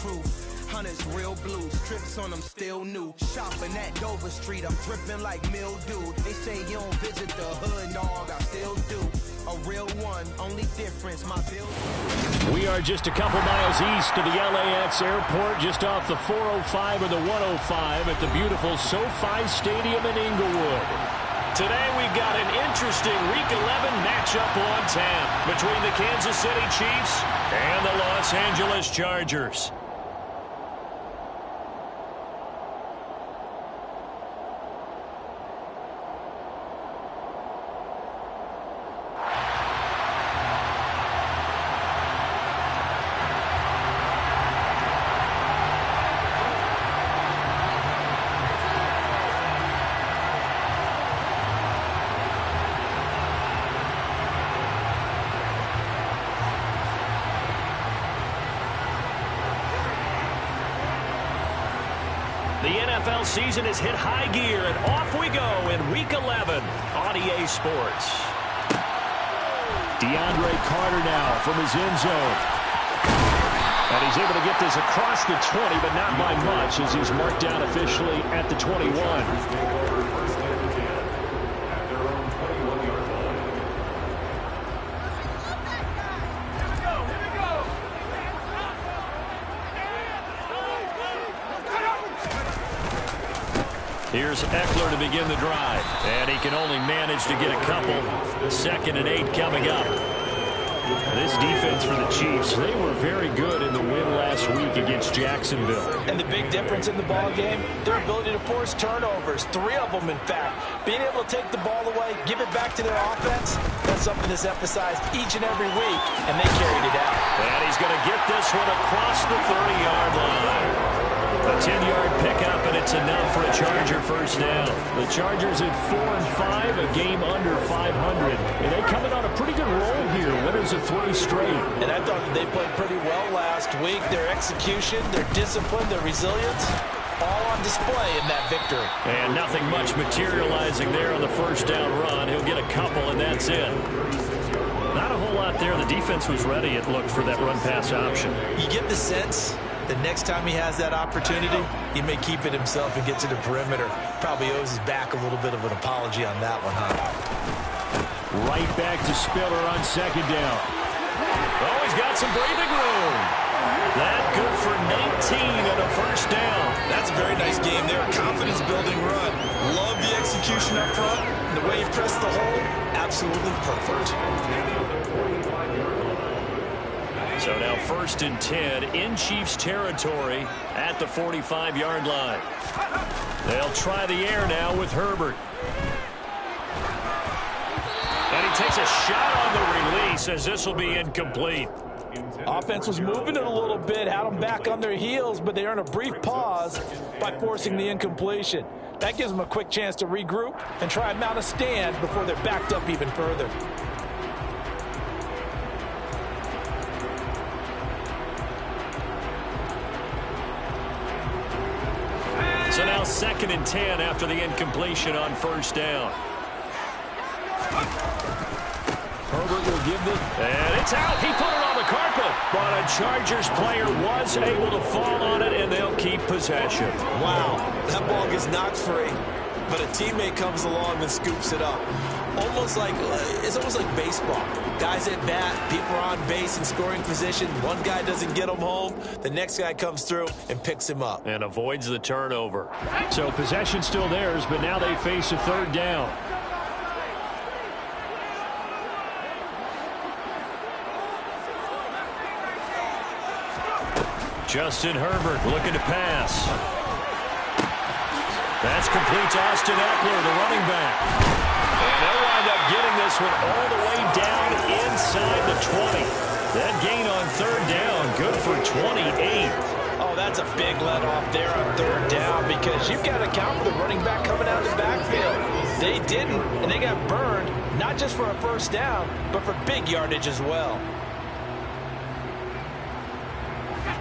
truth. Hunters real blue, strips on them still new. Shopping at Dover Street, I'm dripping like mildew. They say you don't visit the hood, dog, I still do. A real one, only difference, my bill. We are just a couple miles east of the LAX airport, just off the 405 or the 105 at the beautiful SoFi Stadium in Inglewood. Today we've got an interesting Week 11 matchup on tap between the Kansas City Chiefs and the Los Angeles Chargers. The NFL season has hit high gear, and off we go in Week 11 on EA Sports. DeAndre Carter now from his end zone. And he's able to get this across the 20, but not by much, as he's marked down officially at the 21. Here's Eckler to begin the drive, and he can only manage to get a couple. 2nd and 8 coming up. This defense for the Chiefs, they were very good in the win last week against Jacksonville. And the big difference in the ball game, their ability to force turnovers, 3 of them in fact. Being able to take the ball away, give it back to their offense, that's something that's emphasized each and every week, and they carried it out. And he's going to get this one across the 30-yard line. A 10-yard pickup, and it's enough for a Charger first down. The Chargers at 4-5, a game under 500. And they coming on a pretty good roll here, winners of 3 straight. And I thought that they played pretty well last week. Their execution, their discipline, their resilience, all on display in that victory. And nothing much materializing there on the first down run. He'll get a couple, and that's it. Not a whole lot there. The defense was ready, it looked, for that run-pass option. You get the sense the next time he has that opportunity, he may keep it himself and get to the perimeter. Probably owes his back a little bit of an apology on that one, huh? Right back to Spiller on 2nd down. Oh, he's got some breathing room. That good for 19 and a first down. That's a very nice game there. Confidence-building run. Love the execution up front. And the way he pressed the hole, absolutely perfect. So now 1st and 10 in Chiefs territory at the 45-yard line. They'll try the air now with Herbert. And he takes a shot on the release, as this will be incomplete. Offense was moving it a little bit, had them back on their heels, but they earned a brief pause by forcing the incompletion. That gives them a quick chance to regroup and try and mount a stand before they're backed up even further. So now 2nd and 10 after the incompletion on first down. Herbert will give it, and it's out. He put it on the carpet, but a Chargers player was able to fall on it, and they'll keep possession. Wow, that ball gets knocked free, but a teammate comes along and scoops it up. It's almost like baseball. Guys at bat, people are on base in scoring position. One guy doesn't get him home. The next guy comes through and picks him up. And avoids the turnover. So possession still theirs, but now they face a 3rd down. Justin Herbert looking to pass. That's complete to Austin Eckler, the running back. And they'll wind up getting this one all the way down inside the 20. That gain on 3rd down, good for 28. Oh, that's a big let off there on 3rd down, because you've got to account for the running back coming out of the backfield. They didn't, and they got burned, not just for a first down, but for big yardage as well.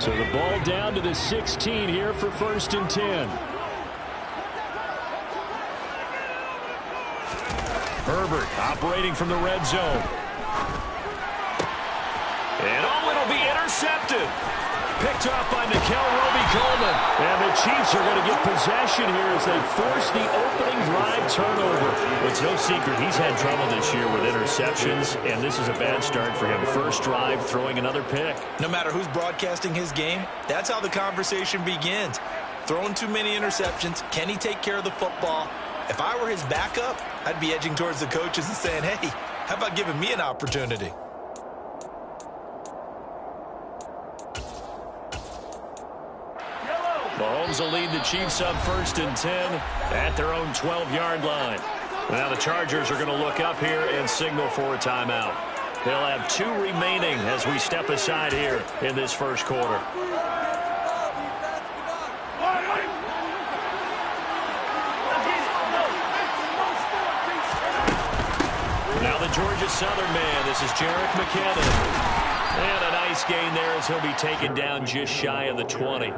So the ball down to the 16 here for 1st and 10. Herbert operating from the red zone. And it'll be intercepted. Picked off by Nickel Roby-Coleman. And the Chiefs are going to get possession here as they force the opening drive turnover. It's no secret he's had trouble this year with interceptions, and this is a bad start for him. First drive, throwing another pick. No matter who's broadcasting his game, that's how the conversation begins. Throwing too many interceptions. Can he take care of the football? If I were his backup, I'd be edging towards the coaches and saying, hey, how about giving me an opportunity? Mahomes will lead the Chiefs up 1st and 10 at their own 12-yard line. Now the Chargers are going to look up here and signal for a timeout. They'll have 2 remaining as we step aside here in this first quarter. Now the Georgia Southern man. This is Jerick McKinnon. And a nice gain there as he'll be taken down just shy of the 20.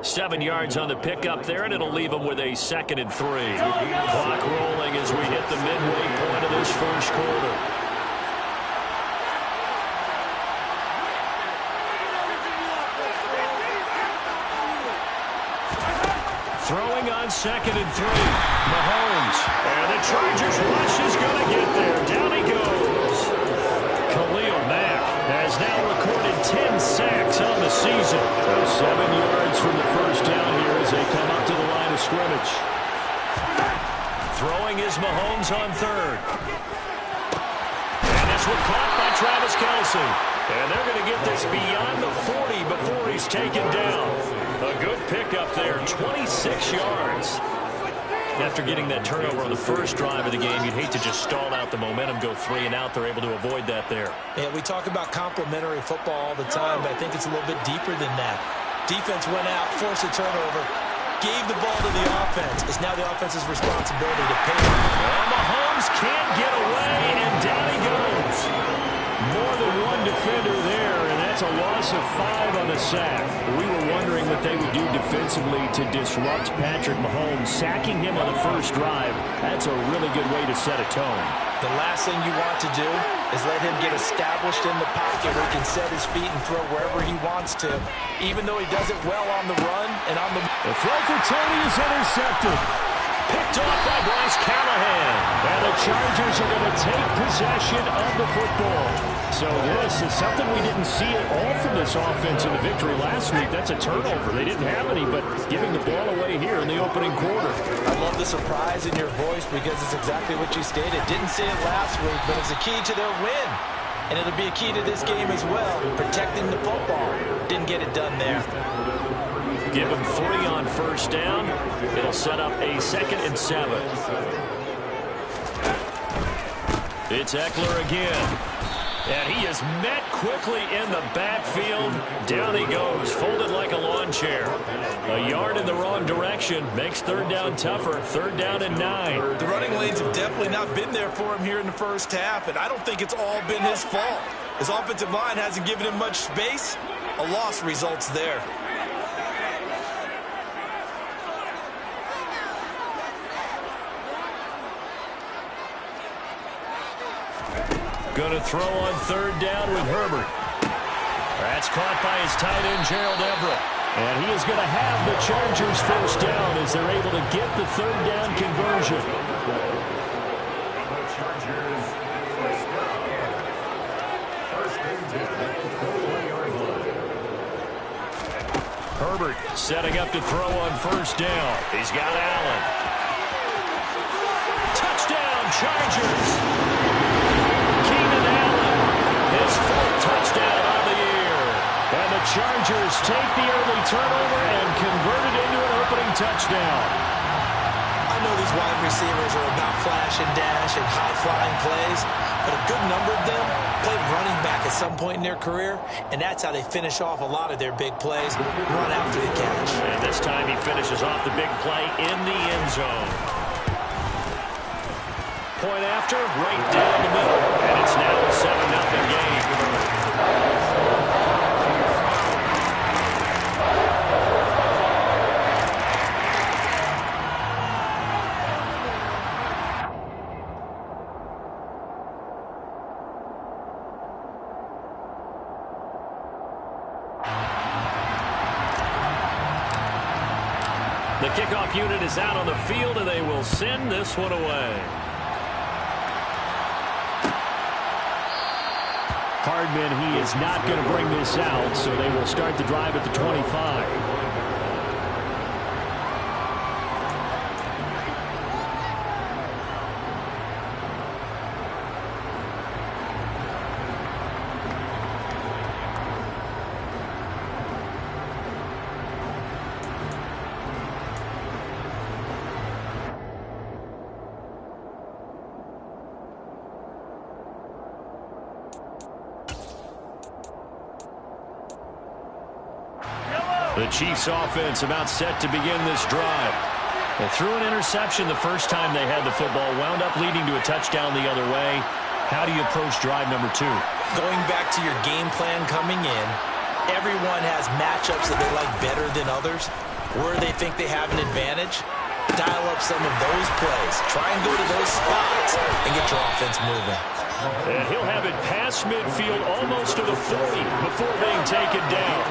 7 yards on the pickup there, and it'll leave him with a 2nd and 3. Clock rolling as we hit the midway point of this first quarter. Throwing on 2nd and 3. Mahomes. And the Chargers rush is going to get there. Down he goes. Khalil Mack has now recorded 10 sacks on the season. 7 yards from the first down here as they come up to the line of scrimmage. Throwing is Mahomes on 3rd. And this one caught by Travis Kelce. And they're going to get this beyond the 40 before he's taken down. A good pickup there, 26 yards. After getting that turnover on the first drive of the game, you'd hate to just stall out the momentum, go 3 and out. They're able to avoid that there. Yeah, we talk about complementary football all the time, but I think it's a little bit deeper than that. Defense went out, forced a turnover, gave the ball to the offense. It's now the offense's responsibility to pay. And Mahomes can't get away, and down he goes. More than one defender there, and that's a loss of 5 on the sack. We were wondering what they would do defensively to disrupt Patrick Mahomes. Sacking him on the first drive, that's a really good way to set a tone. The last thing you want to do is let him get established in the pocket where he can set his feet and throw wherever he wants to, even though he does it well on the run and on the... The throw for Tony is intercepted. Picked off by Bryce Callahan. And the Chargers are going to take possession of the football. So this is something we didn't see at all from this offense in the victory last week. That's a turnover. They didn't have any, but giving the ball away here in the opening quarter. I love the surprise in your voice because it's exactly what you stated. Didn't say it last week, but it's a key to their win. And it'll be a key to this game as well, protecting the football. Didn't get it done there. Give him 3 on first down. It'll set up a 2nd and 7. It's Eckler again. And he is met quickly in the backfield. Down he goes, folded like a lawn chair. A yard in the wrong direction makes 3rd down tougher. 3rd down and 9. The running lanes have definitely not been there for him here in the first half, and I don't think it's all been his fault. His offensive line hasn't given him much space. A loss results there. Going to throw on 3rd down with Herbert. That's caught by his tight end, Gerald Everett. And he is going to have the Chargers first down as they're able to get the 3rd down conversion. Herbert setting up to throw on 1st down. He's got Allen. Touchdown, Chargers. His 4th touchdown on the year. And the Chargers take the early turnover and convert it into an opening touchdown. I know these wide receivers are about flash and dash and high-flying plays, but a good number of them played running back at some point in their career, and that's how they finish off a lot of their big plays, run after the catch. And this time he finishes off the big play in the end zone. Point after, right down the middle. And it's now a 7-0 game. The kickoff unit is out on the field, and they will send this one away. Hardman, he is not going to bring this out, so they will start the drive at the 25. The Chiefs offense about set to begin this drive. They threw an interception the first time they had the football, wound up leading to a touchdown the other way. How do you approach drive number 2? Going back to your game plan coming in, everyone has matchups that they like better than others. Where they think they have an advantage, dial up some of those plays. Try and go to those spots and get your offense moving. And he'll have it past midfield almost to the 40 before being taken down.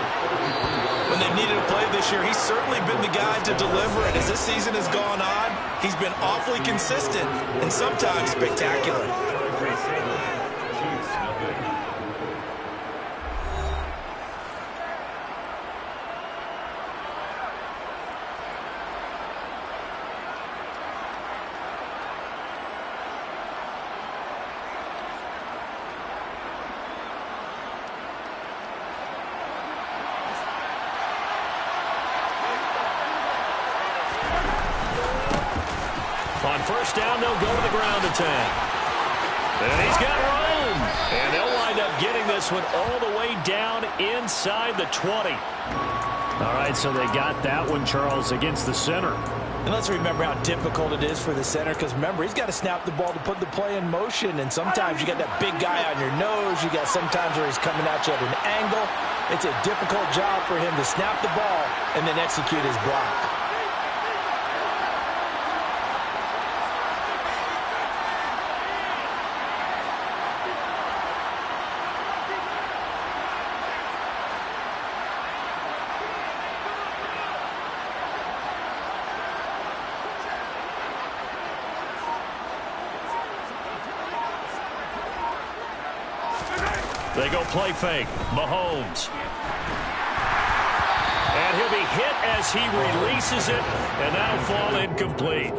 When they've needed a play this year, he's certainly been the guy to deliver. And as this season has gone on, he's been awfully consistent and sometimes spectacular. On first down, they'll go to the ground attack. And he's got room. And they'll wind up getting this one all the way down inside the 20. All right, so they got that one, Charles, against the center. And let's remember how difficult it is for the center, because remember, he's got to snap the ball to put the play in motion. And sometimes you got that big guy on your nose. You got sometimes where he's coming at you at an angle. It's a difficult job for him to snap the ball and then execute his block. They go play fake. Mahomes. And he'll be hit as he releases it, and that'll fall incomplete.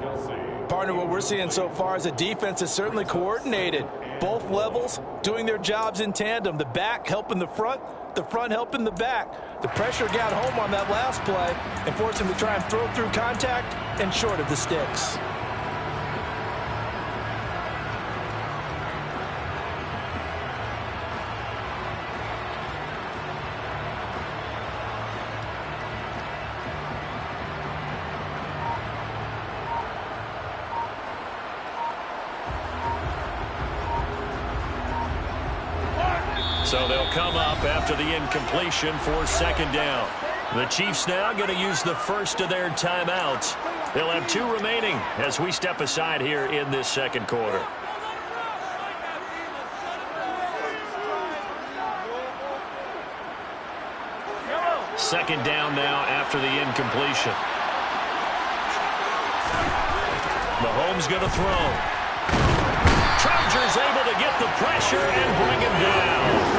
Partner, what we're seeing so far is the defense is certainly coordinated. Both levels doing their jobs in tandem. The back helping the front helping the back. The pressure got home on that last play and forced him to try and throw through contact and short of the sticks. So they'll come up after the incompletion for second down. The Chiefs now going to use the first of their timeouts. They'll have 2 remaining as we step aside here in this second quarter. Second down now after the incompletion. Mahomes going to throw. Chargers able to get the pressure and bring him down.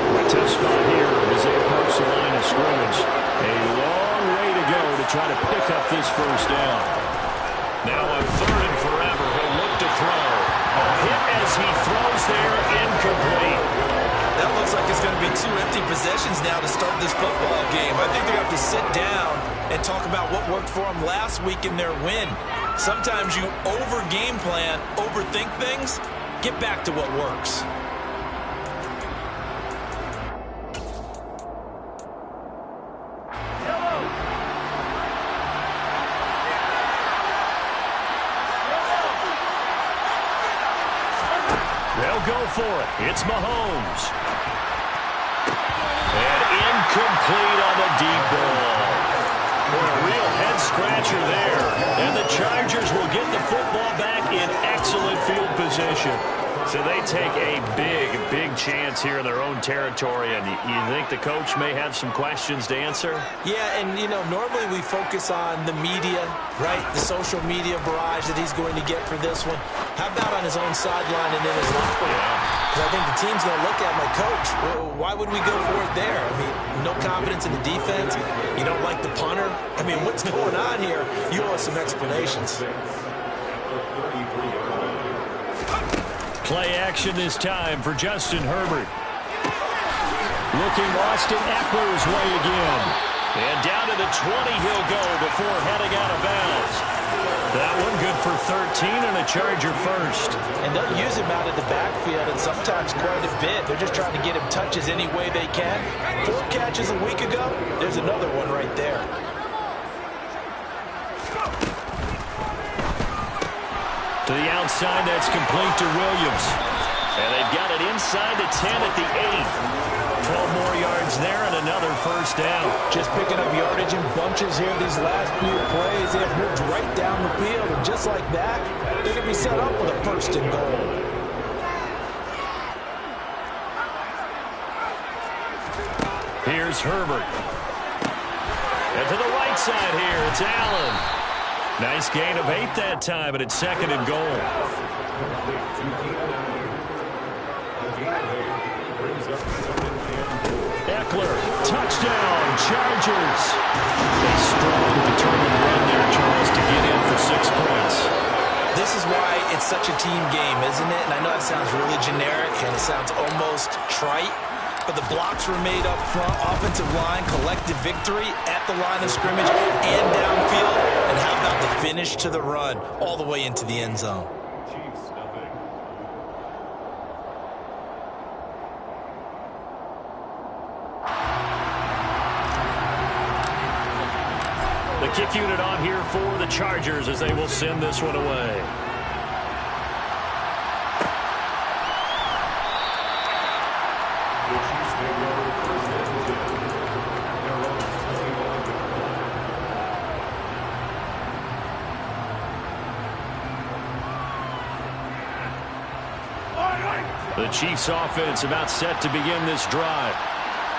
A tough spot here as they approach the line of scrimmage. A long way to go to try to pick up this first down. Now on 3rd and forever, he'll look to throw. A hit as he throws there, incomplete. That looks like it's going to be 2 empty possessions now to start this football game. I think they're going to have to sit down and talk about what worked for them last week in their win. Sometimes you over-game plan, overthink things. Get back to what works. They'll go for it. It's Mahomes. And incomplete on the deep ball. Boy, a real head-scratcher there. And the Chargers will get the football back in excellent field position. So they take a big chance here in their own territory, and you think the coach may have some questions to answer? Yeah, and, you know, normally we focus on the media, right? The social media barrage that he's going to get for this one. How about on his own sideline and in his locker room? Because I think the team's going to look at my coach. Well, why would we go for it there? I mean, no confidence in the defense. You don't like the punter. I mean, what's going on here? You owe us some explanations. Play action this time for Justin Herbert. Looking Austin Eckler's way again. And down to the 20 he'll go before heading out of bounds. That one good for 13 and a Charger first. And they'll use him out of the backfield, and sometimes quite a bit. They're just trying to get him touches any way they can. 4 catches a week ago. There's another one right there. To the outside, that's complete to Williams. And they've got it inside the 10 at the 8. 12 more yards there and another first down. Just picking up yardage in bunches here these last few plays. They have moved right down the field, and just like that, they're going to be set up with a first and goal. Here's Herbert. And to the right side here, it's Allen. Nice gain of 8 that time, but it's second and goal. Eckler, touchdown, Chargers. A strong, determined run there, Charles, to get in for 6 points. This is why it's such a team game, isn't it? And I know it sounds really generic, and it sounds almost trite. But the blocks were made up front, offensive line, collective victory at the line of scrimmage and downfield. And how about the finish to the run all the way into the end zone? The kick unit on here for the Chargers as they will send this one away. The Chiefs offense about set to begin this drive.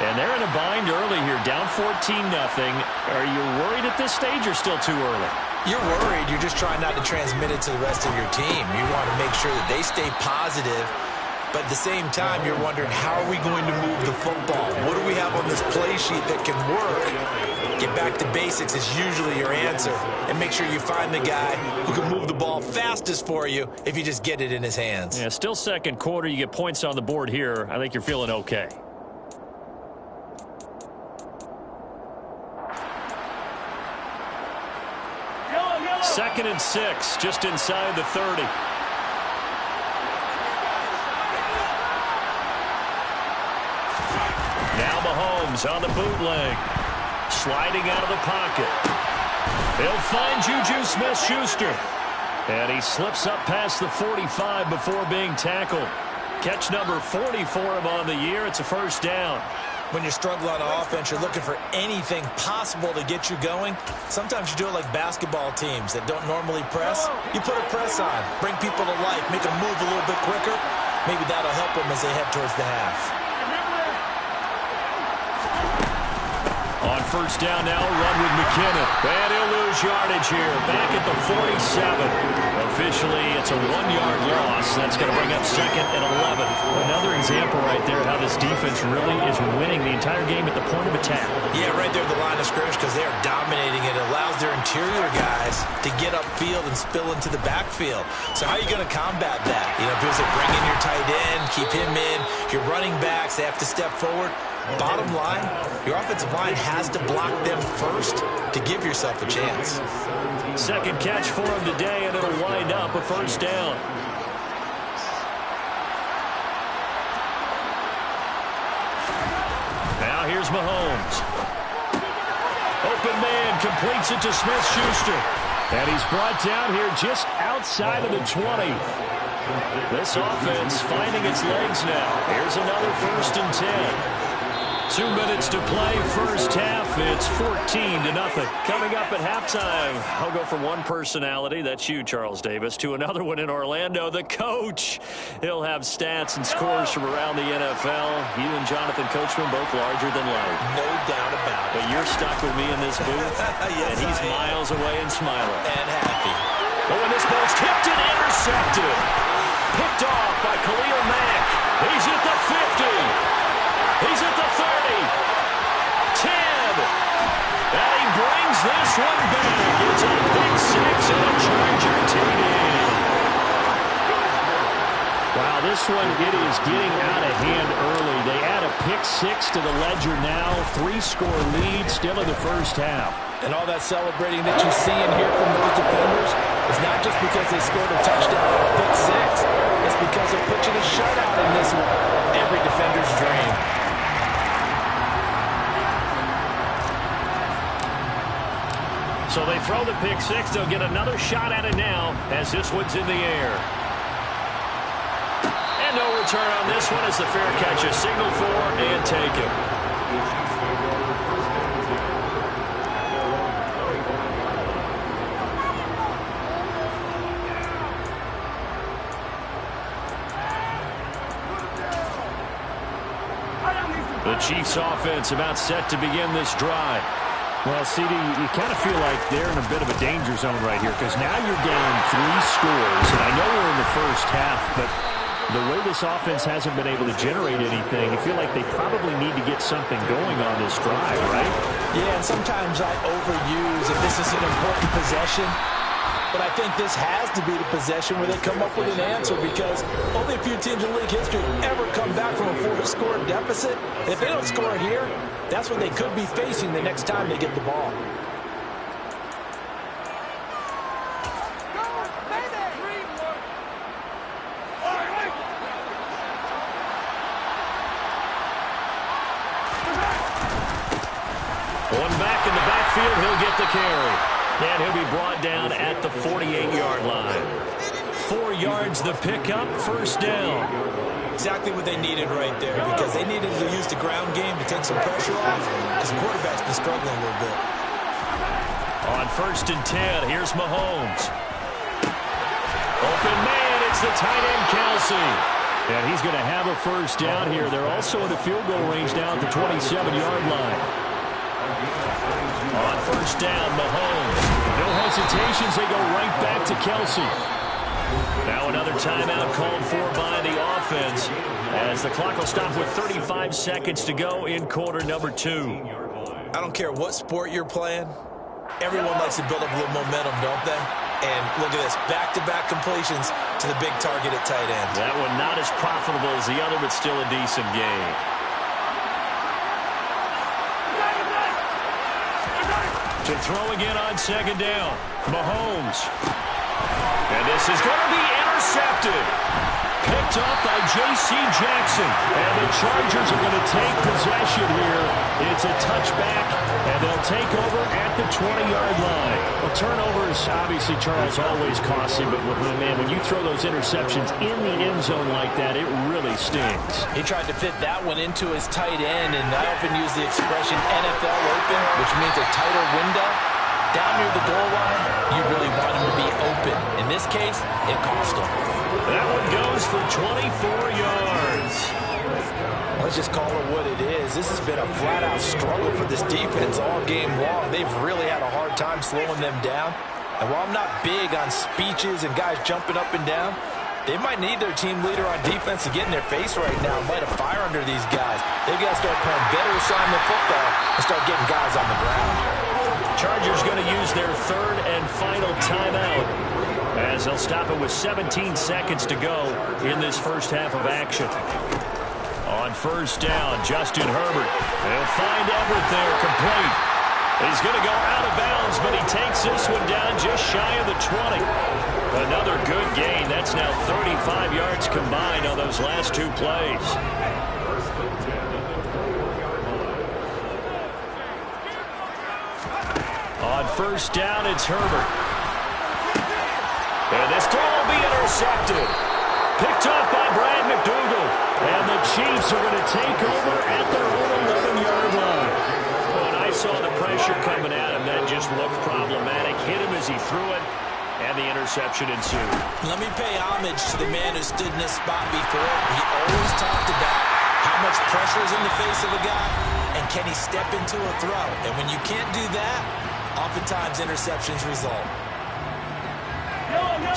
And they're in a bind early here, down 14-0. Are you worried at this stage or still too early? You're worried. You're just trying not to transmit it to the rest of your team. You want to make sure that they stay positive. But at the same time, you're wondering, how are we going to move the football? What do we have on this play sheet that can work? Get back to basics is usually your answer. And make sure you find the guy who can move the ball fastest for you if you just get it in his hands. Yeah, still second quarter. You get points on the board here. I think you're feeling okay. Second and 6, just inside the 30. Now Mahomes on the bootleg. Sliding out of the pocket. He'll find Juju Smith-Schuster. And he slips up past the 45 before being tackled. Catch number 40 for him on the year. It's a first down. When you struggle on offense, you're looking for anything possible to get you going. Sometimes you do it like basketball teams that don't normally press. You put a press on, bring people to life, make them move a little bit quicker. Maybe that'll help them as they head towards the half. On first down now, run with McKinnon. And he'll lose yardage here. Back at the 47. Officially, it's a 1-yard loss. That's going to bring up second and 11. Another example right there how this defense really is winning the entire game at the point of attack. Yeah, right there at the line of scrimmage because they are dominating it. It allows their interior guys to get upfield and spill into the backfield. So how are you going to combat that? You know, people say bring in your tight end, keep him in. Your running backs, they have to step forward. Bottom line, your offensive line has to block them first to give yourself a chance. Second catch for him today, and it'll wind up a first down. Now here's Mahomes. Open man completes it to Smith-Schuster. And he's brought down here just outside of the 20. This offense finding its legs now. Here's another 1st and 10. 2 minutes to play, first half. It's 14-0. Coming up at halftime, I'll go from one personality, that's you, Charles Davis, to another one in Orlando, the coach. He'll have stats and scores from around the NFL. You and Jonathan Coachman both larger than life. No doubt about it. But you're stuck with me in this booth, yes, and he's miles away and smiling. And happy. Oh, and this ball's tipped and intercepted. Picked off by Khalil Mack. He's at the 50. He's at the 30, 10, and he brings this one back. It's a pick six and a Charger TD. Wow, this one, it is getting out of hand early. They add a pick six to the ledger now. 3-score lead still in the first half. And all that celebrating that you see and hear from those defenders is not just because they scored a touchdown or a pick six. It's because they're pitching a shutout in this one. Every defender's dream. So they throw the pick six. They'll get another shot at it now as this one's in the air. And no return on this one as the fair catch is signaled for and taken. The Chiefs offense about set to begin this drive. Well, CD, you kind of feel like they're in a bit of a danger zone right here because now you're down 3 scores. And I know we're in the first half, but the way this offense hasn't been able to generate anything, you feel like they probably need to get something going on this drive, right? Yeah, and sometimes I overuse if this is an important possession. But I think this has to be the possession where they come up with an answer because only a few teams in league history ever come back from a 4-score deficit. And if they don't score here, that's what they could be facing the next time they get the ball. One back in the backfield, he'll get the carry. And he'll be brought down at the 48-yard line. 4 yards the pickup, first down. Exactly what they needed right there because they needed to use the ground game to take some pressure off because the quarterback's been struggling a little bit. On 1st and 10, here's Mahomes. Open man, it's the tight end Kelsey. And he's going to have a first down here. They're also in the field goal range down at the 27-yard line. On 1st down, Mahomes. No hesitations, they go right back to Kelsey. Now another timeout called for by the offense as the clock will stop with 35 seconds to go in quarter number 2. I don't care what sport you're playing. Everyone likes to build up a little momentum, don't they? And look at this, back-to-back completions to the big target at tight end. That one not as profitable as the other, but still a decent game. To throw again on 2nd down, Mahomes. And this is going to be intercepted. Picked up by J.C. Jackson. And the Chargers are going to take possession here. It's a touchback, and they'll take over at the 20-yard line. Well, turnovers, obviously, Charles, always costly, but man, when you throw those interceptions in the end zone like that, it really stings. He tried to fit that one into his tight end, and I often use the expression NFL open, which means a tighter window. Down near the goal line, you really want him to be open. In this case, it cost him. That one goes for 24 yards. Let's just call it what it is. This has been a flat-out struggle for this defense all game long. They've really had a hard time slowing them down. And while I'm not big on speeches and guys jumping up and down, they might need their team leader on defense to get in their face right now and light a fire under these guys. They've got to start playing better assignment football and start getting guys on the ground. Chargers going to use their 3rd and final timeout as they'll stop it with 17 seconds to go in this first half of action. On 1st down, Justin Herbert. They'll find Everett there, complete. He's going to go out of bounds, but he takes this one down just shy of the 20. Another good gain. That's now 35 yards combined on those last 2 plays. On 1st down, it's Herbert. And this throw will be intercepted. Picked off by Brad McDougal. And the Chiefs are going to take over at their own 11-yard line. When I saw the pressure coming at him, that just looked problematic. Hit him as he threw it, and the interception ensued. Let me pay homage to the man who stood in this spot before. He always talked about how much pressure is in the face of a guy, and can he step into a throw. And when you can't do that, oftentimes interceptions result.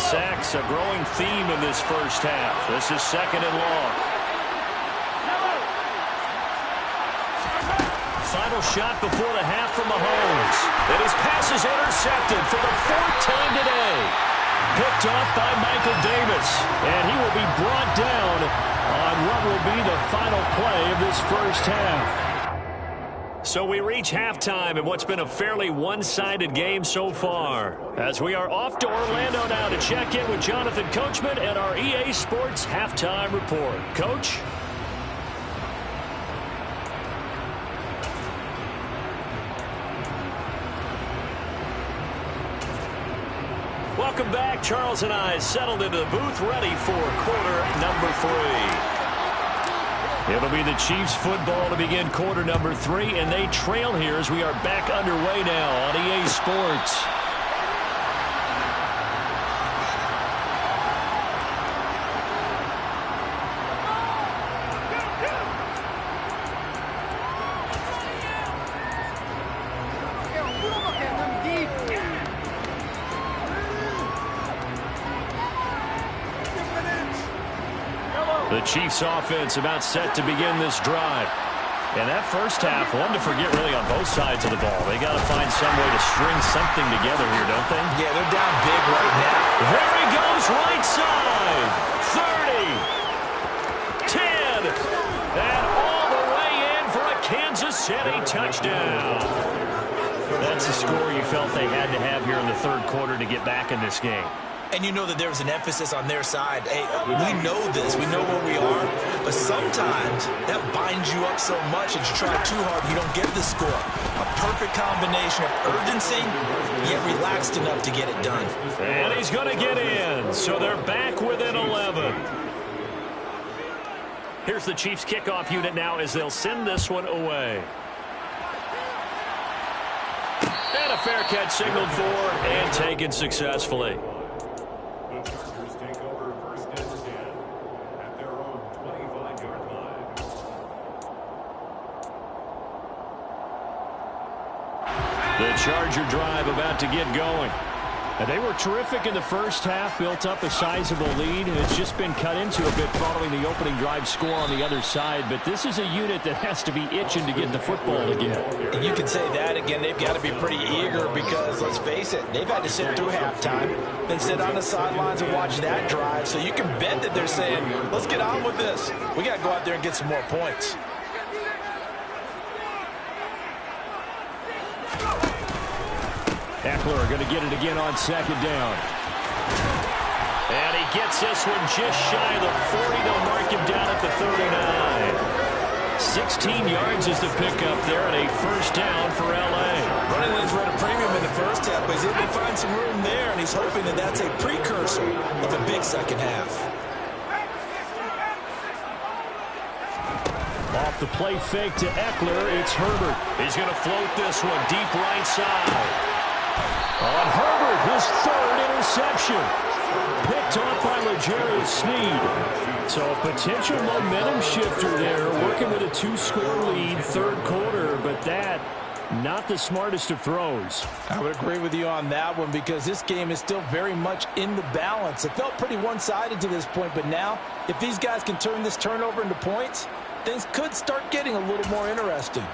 Sacks, a growing theme in this first half. This is 2nd and long. Final shot before the half from Mahomes. And his pass is intercepted for the 4th time today. Picked off by Michael Davis. And he will be brought down on what will be the final play of this first half. So we reach halftime in what's been a fairly one-sided game so far. As we are off to Orlando now to check in with Jonathan Coachman and our EA Sports Halftime Report. Coach? Welcome back. Charles and I settled into the booth ready for quarter number 3. It'll be the Chiefs football to begin quarter number 3, and they trail here as we are back underway now on EA Sports. The Chiefs offense about set to begin this drive. And that first half, one to forget really on both sides of the ball. They got to find some way to string something together here, don't they? Yeah, they're down big right now. There he goes, right side. 30. 10. And all the way in for a Kansas City touchdown. That's the score you felt they had to have here in the third quarter to get back in this game. And you know that there was an emphasis on their side. Hey, we know this. We know where we are. But sometimes that binds you up so much that you try too hard, you don't get the score. A perfect combination of urgency, yet relaxed enough to get it done. And he's going to get in. So they're back within 11. Here's the Chiefs kickoff unit now as they'll send this one away. And a fair catch signaled for and taken successfully. The Charger drive about to get going. And they were terrific in the first half, built up a sizable lead, and it's just been cut into a bit following the opening drive score on the other side. But this is a unit that has to be itching to get the football again. And you can say that again. They've got to be pretty eager because, let's face it, they've had to sit through halftime, then sit on the sidelines and watch that drive. So you can bet that they're saying, let's get on with this. We got to go out there and get some more points. Eckler going to get it again on 2nd down. And he gets this one just shy of the 40. They'll mark him down at the 39. 16 yards is the pickup there and a first down for L.A. Running lanes were at a premium in the first half, but he's able to find some room there, and he's hoping that that's a precursor of a big second half. Off the play fake to Eckler, it's Herbert. He's going to float this one deep right side. On Herbert, his 3rd interception. Picked off by L'Jarius Sneed. So a potential momentum shifter there, working with a 2-score lead, third quarter, but that, not the smartest of throws. I would agree with you on that one because this game is still very much in the balance. It felt pretty one-sided to this point, but now, if these guys can turn this turnover into points, things could start getting a little more interesting.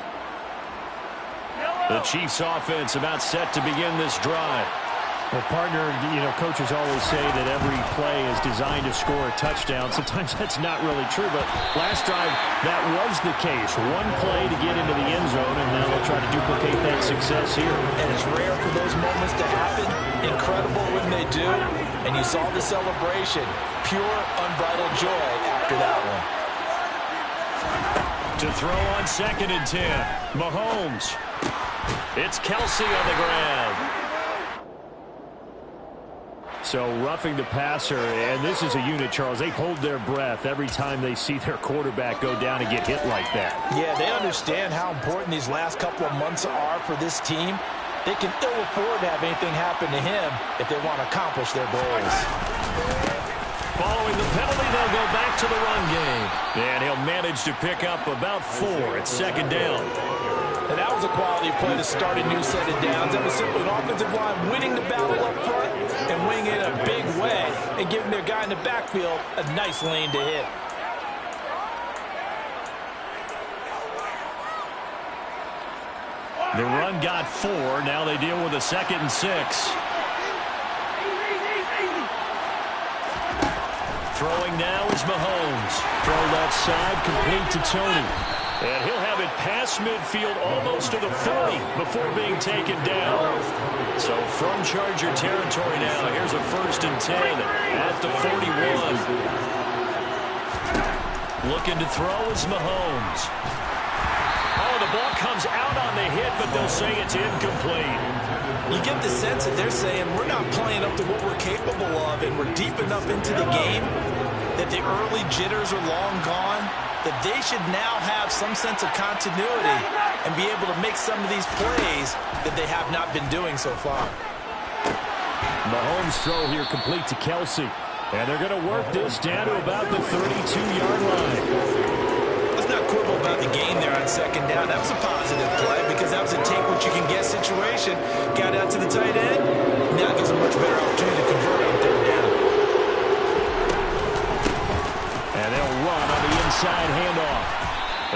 The Chiefs offense about set to begin this drive. Well, partner, coaches always say that every play is designed to score a touchdown. Sometimes that's not really true, but last drive, that was the case. One play to get into the end zone, and now they'll try to duplicate that success here. And it's rare for those moments to happen. Incredible when they do. And you saw the celebration. Pure, unbridled joy after that one. To throw on 2nd and 10. Mahomes. It's Kelsey on the grab. So roughing the passer, and this is a unit, Charles. They hold their breath every time they see their quarterback go down and get hit like that. Yeah, they understand how important these last couple of months are for this team. They can ill afford to have anything happen to him if they want to accomplish their goals. Following the penalty, they'll go back to the run game. And he'll manage to pick up about 4 at second down. And that was a quality play to start a new set of downs. That was simply an offensive line winning the battle up front and winning it in a big way and giving their guy in the backfield a nice lane to hit. The run got 4. Now they deal with a 2nd and 6. Throwing now is Mahomes. Throw left side, complete to Tony. And he'll have it past midfield almost to the 40 before being taken down. So from Charger territory now, here's a 1st and 10 at the 41. Looking to throw is Mahomes. Oh, the ball comes out on the hit, but they'll say it's incomplete. You get the sense that they're saying we're not playing up to what we're capable of, and we're deep enough into the game that the early jitters are long gone, that they should now have some sense of continuity and be able to make some of these plays that they have not been doing so far. Mahomes' throw here complete to Kelsey. And they're going to work this down to about the 32-yard line. Let's not quibble about the gain there on 2nd down. That was a positive play because that was a take-what-you-can-get situation. Got out to the tight end. Now gives a much better opportunity to convert on 3rd down. And they'll run on the inside handoff.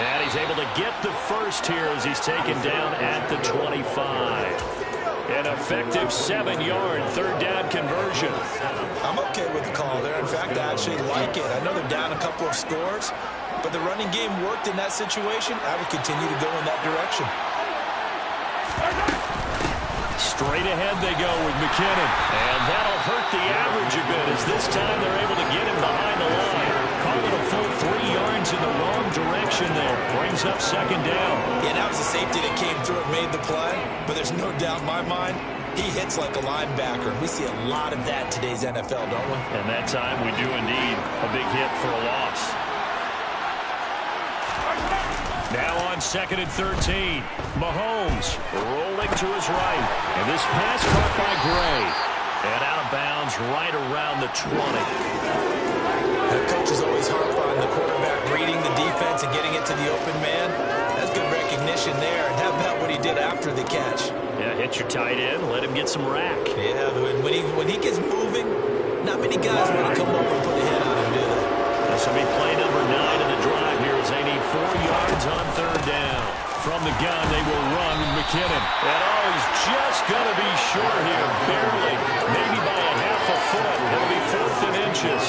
And he's able to get the first here as he's taken down at the 25. An effective 7-yard 3rd down conversion. I'm okay with the call there. In fact, I actually like it. I know they're down a couple of scores, but the running game worked in that situation. I would continue to go in that direction. Straight ahead they go with McKinnon. And that'll hurt the average a bit as this time they're able to get him behind the line. Call it a full 3 yards in the wrong direction there. Brings up 2nd down. Yeah, that was a safety that came through and made the play. But there's no doubt in my mind, he hits like a linebacker. We see a lot of that in today's NFL, don't we? And that time we do indeed. A big hit for a loss. Now on 2nd and 13. Mahomes rolling to his right. And this pass caught by Gray. And out of bounds right around the 20. The coaches always harp on the quarterback reading the defense and getting it to the open man. That's good recognition there. And how about what he did after the catch? Yeah, hit your tight end. Let him get some rack. Yeah, when he gets moving, not many guys want to come over and put a hit on him, do they? This will be play number 9 in the drive here as they need 4 yards on 3rd down. From the gun, they will run with McKinnon. And he's just going to be short here, barely, maybe by a half a foot. It'll be 4th and inches.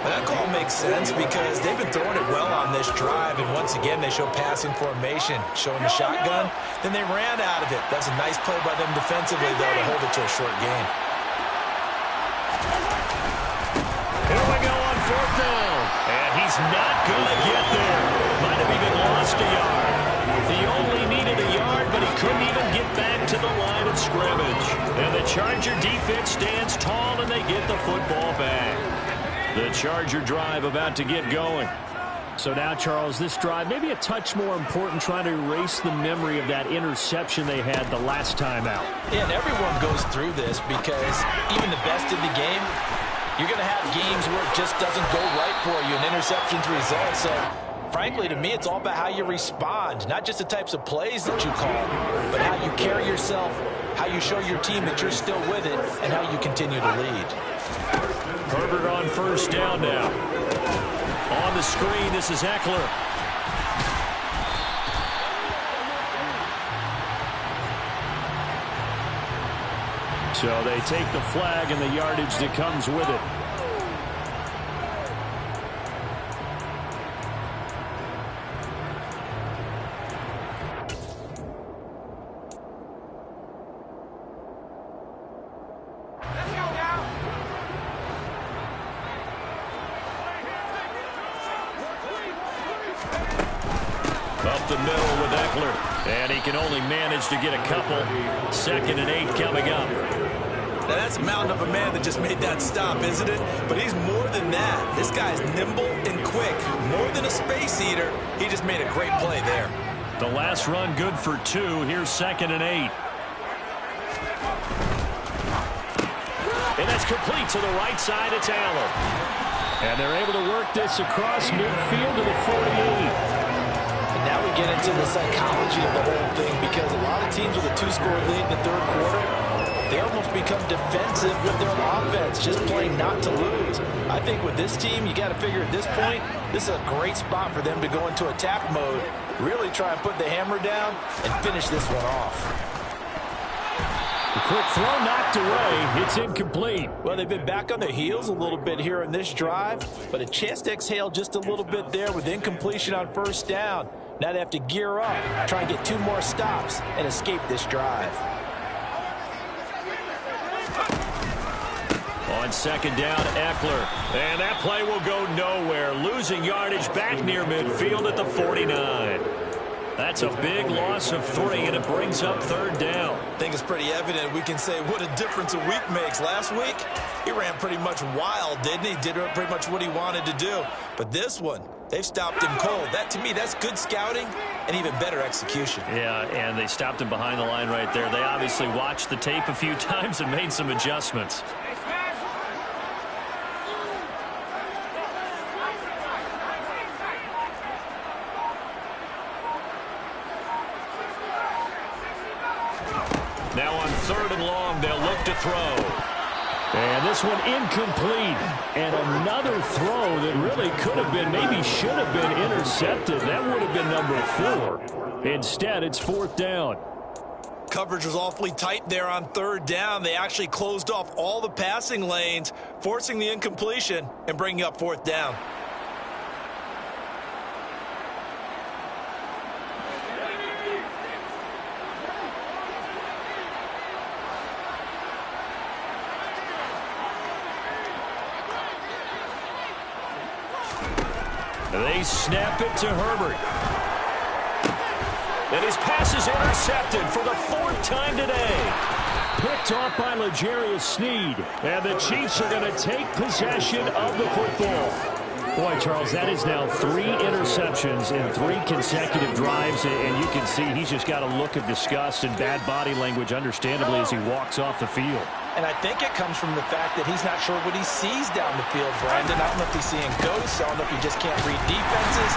Well, that call makes sense because they've been throwing it well on this drive, and once again they show passing formation, showing the shotgun. Then they ran out of it. That's a nice play by them defensively, though, to hold it to a short gain. Here we go on 4th down. And he's not going to get there. Might have even lost a yard. He only needed a yard, but he couldn't even get back to the line of scrimmage. And the Charger defense stands tall, and they get the football back. The Charger drive about to get going. So now, Charles, this drive maybe a touch more important, trying to erase the memory of that interception they had the last time out. Yeah, and everyone goes through this because even the best in the game, you're going to have games where it just doesn't go right for you, and interceptions result. So, frankly, to me, it's all about how you respond, not just the types of plays that you call, but how you carry yourself, how you show your team that you're still with it, and how you continue to lead. Herbert on 1st down now. On the screen, this is Eckler. So they take the flag and the yardage that comes with it. Up the middle with Eckler. And he can only manage to get a couple. 2nd and 8 coming up. Now, that's a mountain of a man that just made that stop, isn't it? But he's more than that. This guy's nimble and quick. More than a space eater. He just made a great play there. The last run good for 2. Here's 2nd and 8. And that's complete to the right side. It's Allen. And they're able to work this across midfield to the 48. And now we get into the psychology of the whole thing, because a lot of teams with a 2-score lead in the third quarter, they almost become defensive with their offense, just playing not to lose. I think with this team, you got to figure at this point, this is a great spot for them to go into attack mode, really try and put the hammer down and finish this one off. The quick throw knocked away. It's incomplete. Well, they've been back on their heels a little bit here in this drive, but a chance to exhale just a little bit there with incompletion on first down. Now they have to gear up, try and get 2 more stops, and escape this drive. On 2nd down, Eckler. And that play will go nowhere. Losing yardage back near midfield at the 49. That's a big loss of 3, and it brings up 3rd down. I think it's pretty evident. We can say what a difference a week makes. Last week, he ran pretty much wild, didn't he? Did pretty much what he wanted to do. But this one, they've stopped him cold. That, to me, that's good scouting and even better execution. Yeah, and they stopped him behind the line right there. They obviously watched the tape a few times and made some adjustments. Now on 3rd and long, they'll look to throw. And this one incomplete. And another throw that really could have been, maybe should have been intercepted. That would have been number 4. Instead, it's 4th down. Coverage was awfully tight there on 3rd down. They actually closed off all the passing lanes, forcing the incompletion and bringing up 4th down. They snap it to Herbert. And his pass is intercepted for the 4th time today. Picked off by L'Jarius Sneed. And the Chiefs are going to take possession of the football. Boy, Charles, that is now 3 interceptions in 3 consecutive drives. And you can see he's just got a look of disgust and bad body language, understandably, as he walks off the field. And I think it comes from the fact that he's not sure what he sees down the field, Brandon. I don't know if he's seeing ghosts. I don't know if he just can't read defenses.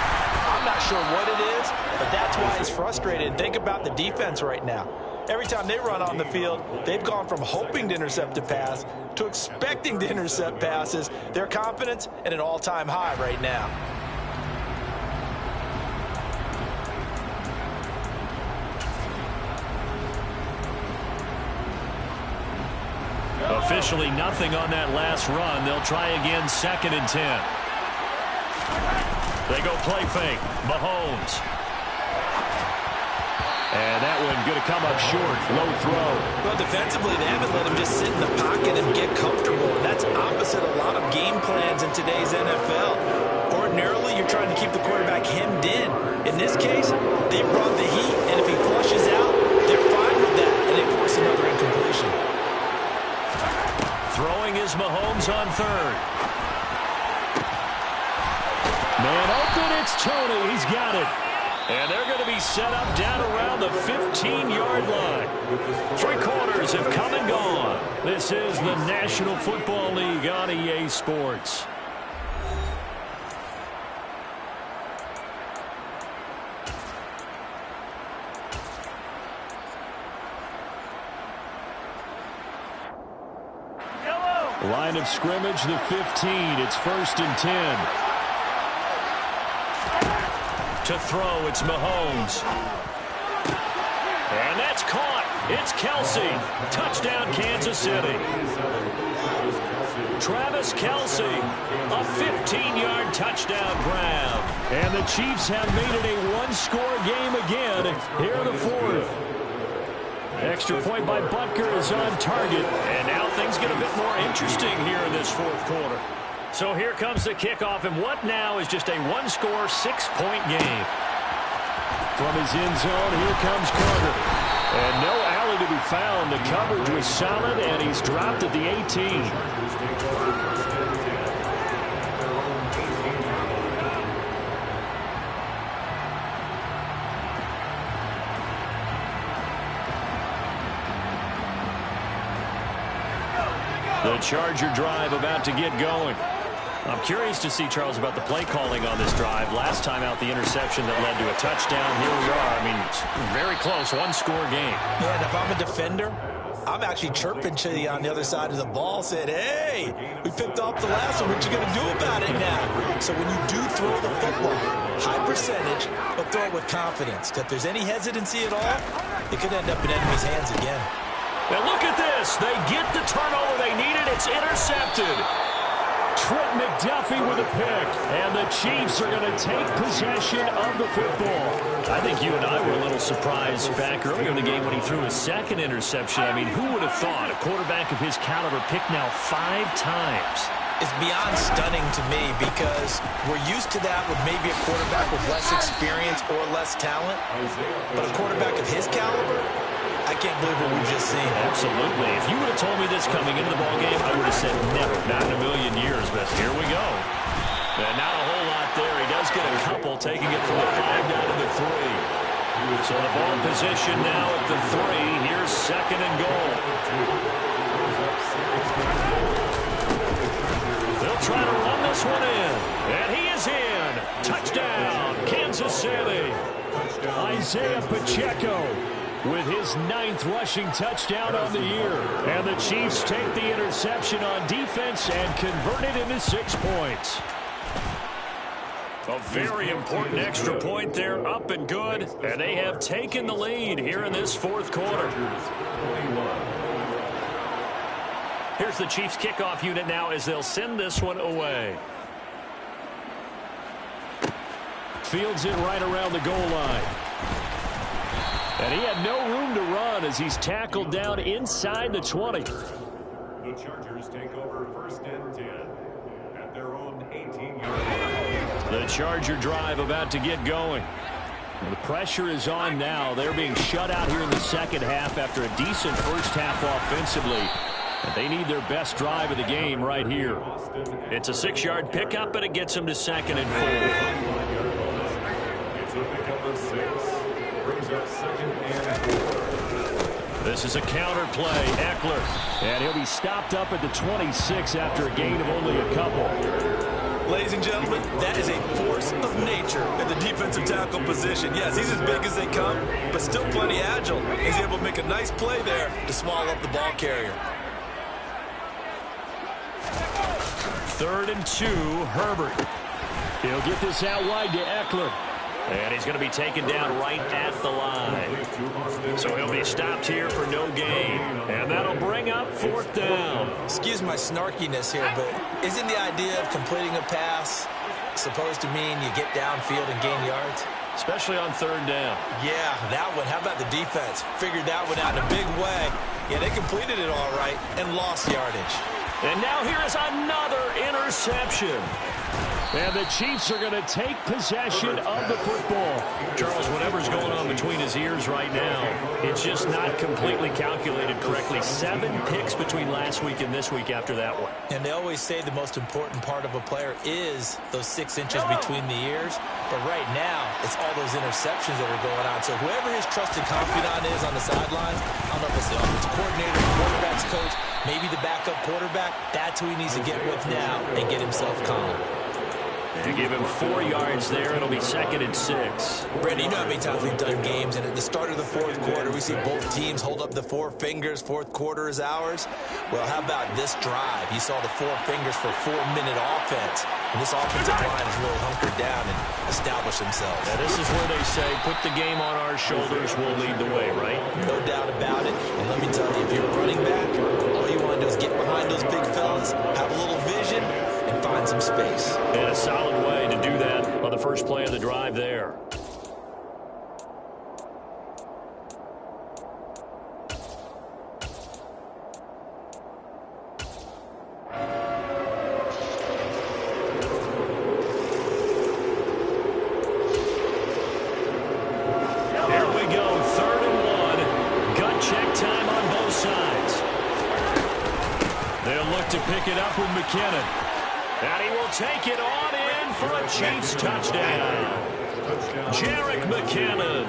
I'm not sure what it is, but that's why he's frustrated. Think about the defense right now. Every time they run on the field, they've gone from hoping to intercept a pass to expecting to intercept passes. Their confidence at an all-time high right now. Officially nothing on that last run. They'll try again, 2nd and 10. They go play fake. Mahomes. And that one going to come up short. Low throw. Well, defensively, they haven't let him just sit in the pocket and get comfortable. And that's opposite a lot of game plans in today's NFL. Ordinarily, you're trying to keep the quarterback hemmed in. In this case, they brought the heat, and if he flushes out, they're fine with that, and they force another incompletion. Throwing is Mahomes on 3rd. Man open, it's Tony. He's got it. And they're going to be set up down around the 15-yard line. 3 quarters have come and gone. This is the National Football League on EA Sports. Line of scrimmage, the 15. It's 1st and 10. To throw, it's Mahomes. And that's caught. It's Kelsey. Touchdown, Kansas City. Travis Kelsey, a 15-yard touchdown grab. And the Chiefs have made it a 1-score game again here in the 4th. Extra point by Butker is on target. And now things get a bit more interesting here in this 4th quarter. So here comes the kickoff, and what now is just a 1-score, 6-point game. From his end zone, here comes Carter. And no nowhere to be found. The coverage was solid, and he's dropped at the 18. The Charger drive about to get going. I'm curious to see, Charles, about the play calling on this drive. Last time out, the interception that led to a touchdown. Here we are. I mean, it's very close, one-score game. Yeah, and if I'm a defender, I'm actually chirping to you on the other side of the ball, said, hey, we picked off the last one. What you going to do about it now? So when you do throw the football, high percentage, but throw it with confidence. If there's any hesitancy at all, it could end up in enemy's hands again. And look at this. They get the turnover they needed. It's intercepted. Trent McDuffie with a pick. And the Chiefs are going to take possession of the football. I think you and I were a little surprised back earlier in the game when he threw his second interception. I mean, who would have thought a quarterback of his caliber picked now 5 times? It's beyond stunning to me because we're used to that with maybe a quarterback with less experience or less talent. But a quarterback of his caliber, I can't believe what we've just seen. Absolutely. If you would have told me this coming into the ballgame, I would have said never, not in a million years. But here we go. And not a whole lot there. He does get a couple, taking it from the 5 down to the 3. So the ball position now at the 3. Here's second and goal. They'll try to run this one in. And he is in. Touchdown, Kansas City. Isaiah Pacheco with his 9th rushing touchdown on the year. And the Chiefs take the interception on defense and convert it into 6 points. A very important extra point there, up and good. And they have taken the lead here in this 4th quarter. Here's the Chiefs kickoff unit now as they'll send this one away. Fields it right around the goal line. And he had no room to run as he's tackled down inside the 20. The Chargers take over 1st and 10 at their own 18-yard line. The Charger drive about to get going. The pressure is on now. They're being shut out here in the second half after a decent first half offensively. And they need their best drive of the game right here. It's a 6-yard pickup, and it gets them to 2nd and 4. It's a pickup of 6. Brings up 2nd and 4. This is a counter play. Eckler. And he'll be stopped up at the 26 after a gain of only a couple. Ladies and gentlemen, that is a force of nature at the defensive tackle position. Yes, he's as big as they come, but still plenty agile. He's able to make a nice play there to swallow up the ball carrier. 3rd and 2, Herbert. He'll get this out wide to Eckler. And he's going to be taken down right at the line. So he'll be stopped here for no gain. And that'll bring up 4th down. Excuse my snarkiness here, but isn't the idea of completing a pass supposed to mean you get downfield and gain yards? Especially on 3rd down. Yeah, that one. How about the defense? Figured that one out in a big way. Yeah, they completed it all right and lost yardage. And now here is another interception. And the Chiefs are going to take possession of the football. Charles, whatever's going on between his ears right now, it's just not completely calculated correctly. 7 picks between last week and this week after that one. And they always say the most important part of a player is those 6 inches between the ears. But right now, it's all those interceptions that are going on. So whoever his trusted confidant is on the sidelines, I don't know if it's the offensive coordinator, the quarterback's coach, maybe the backup quarterback, that's who he needs to get with now and get himself calm. And give him 4 yards there. It'll be 2nd and 6. Brandon, you know how many times we've done games, and at the start of the 4th quarter, we see both teams hold up the 4 fingers. 4th quarter is ours. Well, how about this drive? You saw the 4 fingers for 4-minute offense, and this offensive line is really hunkered down and established themselves. Now, this is where they say, put the game on our shoulders, we'll lead the way, right? No doubt about it. And let me tell you, if you're a running back, all you want to do is get behind those big fellas, have a little vision, and find some space. And a solid way to do that on the first play of the drive there. Here we go, 3rd and 1. Gut check time. to pick it up with McKinnon. And he will take it on in for a Chiefs touchdown. Jerick McKinnon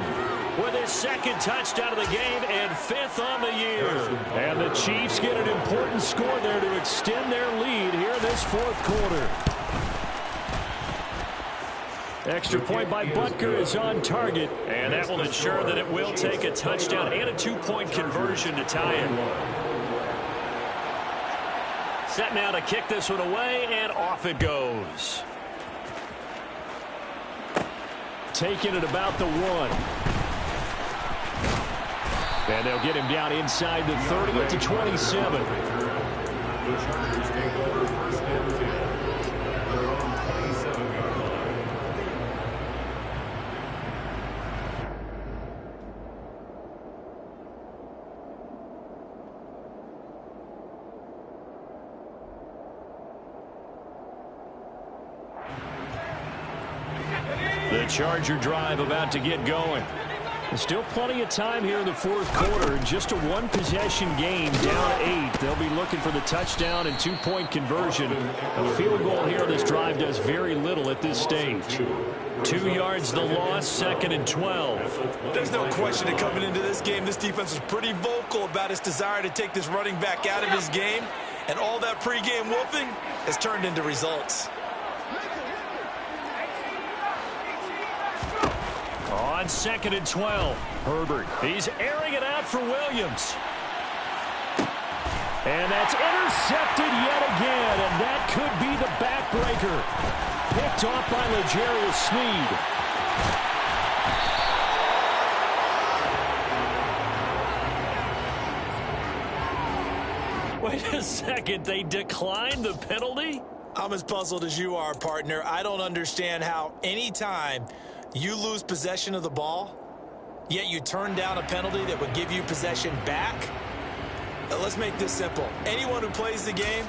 with his second touchdown of the game and 5th on the year. And the Chiefs get an important score there to extend their lead here in this 4th quarter. Extra point by Butker is on target. And that will ensure that it will take a touchdown and a 2-point conversion to tie it. Set now to kick this one away, and off it goes. Taking it about the 1. And they'll get him down inside the 30 at the 27. The Chargers take over 1st and 10. Their own 27-yard line. The Charger drive about to get going. There's still plenty of time here in the 4th quarter. Just a 1-possession game, down 8. They'll be looking for the touchdown and 2-point conversion. A field goal here on this drive does very little at this stage. 2 yards the loss, 2nd and 12. There's no question that coming into this game, this defense was pretty vocal about its desire to take this running back out of his game. And all that pregame wolfing has turned into results. On 2nd and 12, Herbert. He's airing it out for Williams. And that's intercepted yet again, and that could be the backbreaker. Picked off by L'Jarius Sneed. Wait a second, they declined the penalty? I'm as puzzled as you are, partner. I don't understand how any time you lose possession of the ball, yet you turn down a penalty that would give you possession back. Let's make this simple. Anyone who plays the game,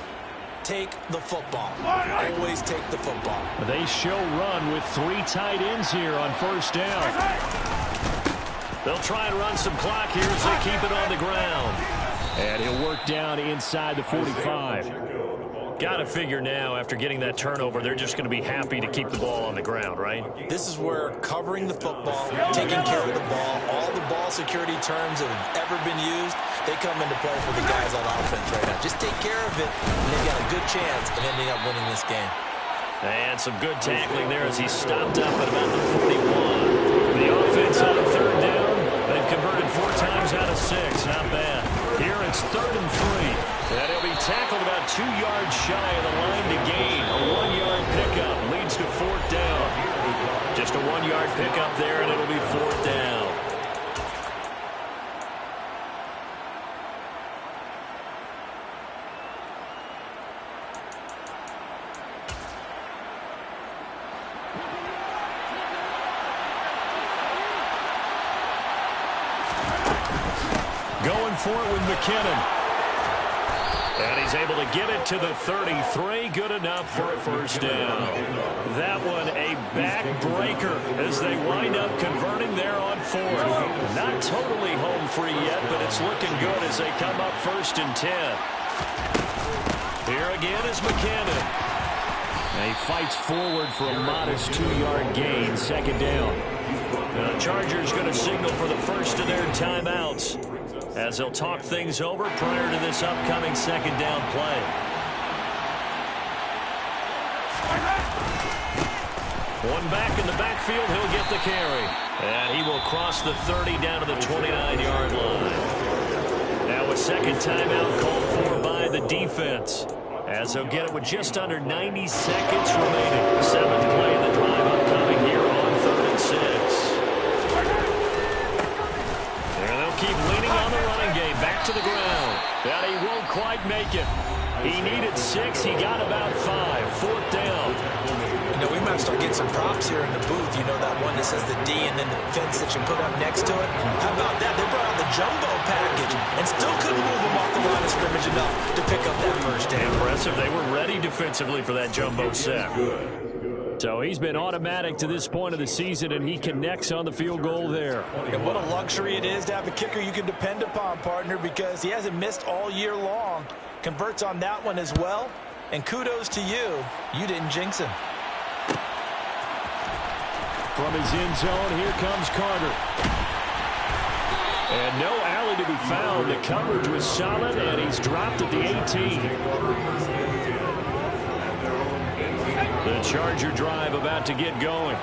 take the football. Always take the football. They show run with 3 tight ends here on 1st down. They'll try and run some clock here as they keep it on the ground. And he'll work down inside the 45. Got to figure now, after getting that turnover, they're just going to be happy to keep the ball on the ground, right? This is where covering the football, taking care of the ball, all the ball security terms that have ever been used, they come into play for the guys on offense right now. Just take care of it, and they've got a good chance of ending up winning this game. And some good tackling there as he stopped up at about the 41. The offense on 3rd down, they've converted 4 times out of 6. Not bad. Here it's 3rd and 3. And he'll be tackled about 2 yards shy of the line to gain. A 1-yard pickup leads to 4th down. Just a 1-yard pickup there, and it'll be 4th down. Going for it with McKinnon. And he's able to get it to the 33. Good enough for a 1st down. That one a backbreaker as they wind up converting there on 4th. Not totally home free yet, but it's looking good as they come up 1st and 10. Here again is McKinnon. And he fights forward for a modest 2-yard gain, 2nd down. The Chargers going to signal for the first of their timeouts as they'll talk things over prior to this upcoming 2nd down play. One back in the backfield, he'll get the carry. And he will cross the 30 down to the 29-yard line. Now a 2nd timeout called for by the defense, as they'll get it with just under 90 seconds remaining. 7th play of the drive upcoming here on 3rd and 6. Keep leaning on the running game. Back to the ground. And he won't quite make it. He needed 6. He got about 5. 4th down. You know, we might start getting some props here in the booth. You know, that one that says the D and then the fence that you put up next to it. How about that? They brought out the jumbo package and still couldn't move them off the line of scrimmage enough to pick up that 1st down. Impressive. They were ready defensively for that jumbo set. Good. So he's been automatic to this point of the season, and he connects on the field goal there. And what a luxury it is to have a kicker you can depend upon, partner, because he hasn't missed all year long. Converts on that one as well. And kudos to you. You didn't jinx him. From his end zone, here comes Carter. And no alley to be found. The coverage was solid, and he's dropped at the 18. The Charger drive about to get going.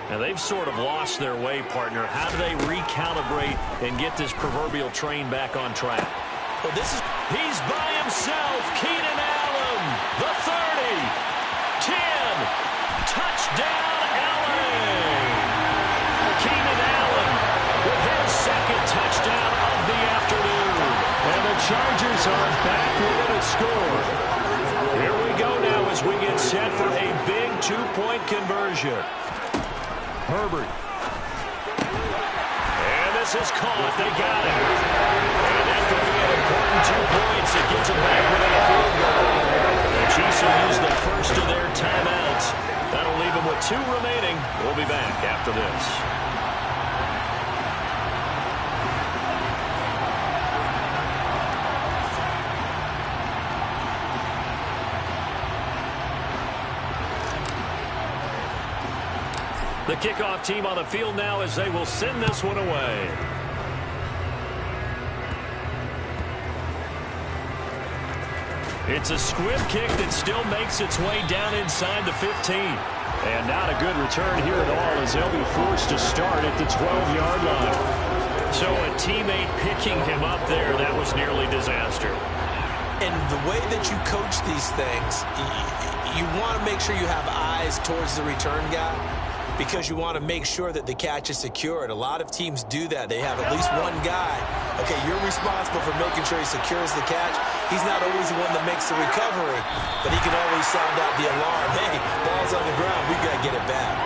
Now, they've sort of lost their way, partner. How do they recalibrate and get this proverbial train back on track? Well, He's by himself. Keenan Allen, the 30, 10, touchdown, LA. Keenan Allen with his second touchdown of the afternoon. And the Chargers are back within a score. Here we go now as we get set for a big two-point conversion. Herbert. And this is caught. They got it. And that could be an important 2 points. It gets them back within a field goal. The Chiefs will use the first of their timeouts. That'll leave them with 2 remaining. We'll be back after this. The kickoff team on the field now as they will send this one away. It's a squib kick that still makes its way down inside the 15. And not a good return here at all as they'll be forced to start at the 12-yard line. So a teammate picking him up there, that was nearly disaster. And the way that you coach these things, you want to make sure you have eyes towards the return guy because you want to make sure that the catch is secured. A lot of teams do that. They have at least one guy. Okay, you're responsible for making sure he secures the catch. He's not always the one that makes the recovery, but he can always sound out the alarm. Hey, ball's on the ground. We've got to get it back.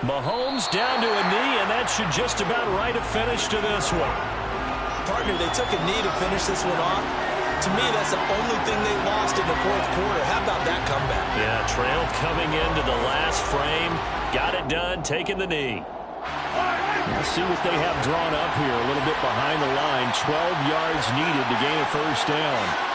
Mahomes down to a knee, and that should just about write a finish to this one. Partner, they took a knee to finish this one off. To me, that's the only thing they lost in the fourth quarter. How about that comeback? Yeah, trail coming into the last frame. Got it done, taking the knee. Let's see what they have drawn up here. A little bit behind the line. 12 yards needed to gain a first down.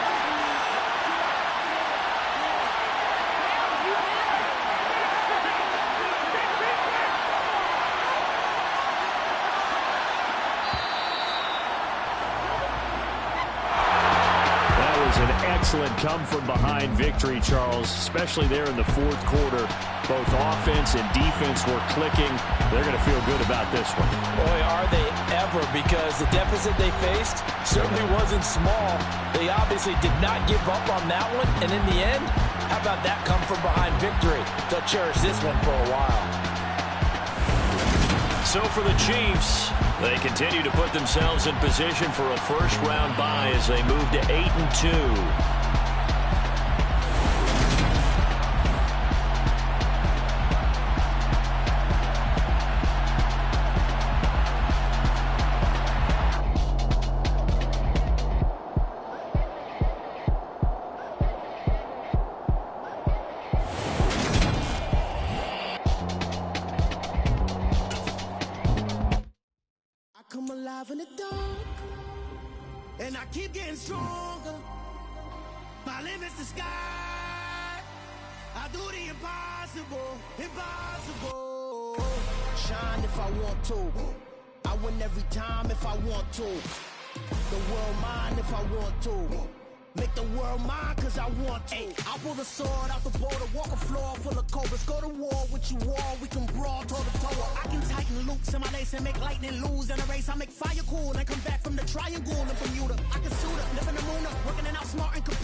Excellent come-from-behind victory, Charles, especially there in the fourth quarter. Both offense and defense were clicking. They're going to feel good about this one. Boy, are they ever, because the deficit they faced certainly wasn't small. They obviously did not give up on that one, and in the end, how about that come-from-behind victory? They'll cherish this one for a while. So for the Chiefs, they continue to put themselves in position for a first-round bye as they move to 8-2. In the dark, and I keep getting stronger. My limit's the sky. I do the impossible, impossible. Shine if I want to. I win every time if I want to. The world mine if I want to. Make the world mine cause I want to. I'll pull the sword out the border, walk a floor full of cobras. Go to war with you all, we can brawl toe to toe. I can tighten loops in my lace and make lightning lose in a race. I make fire cool and come back from the triangle in Bermuda. I can suit up, live in the moon up, working and outsmarting computer.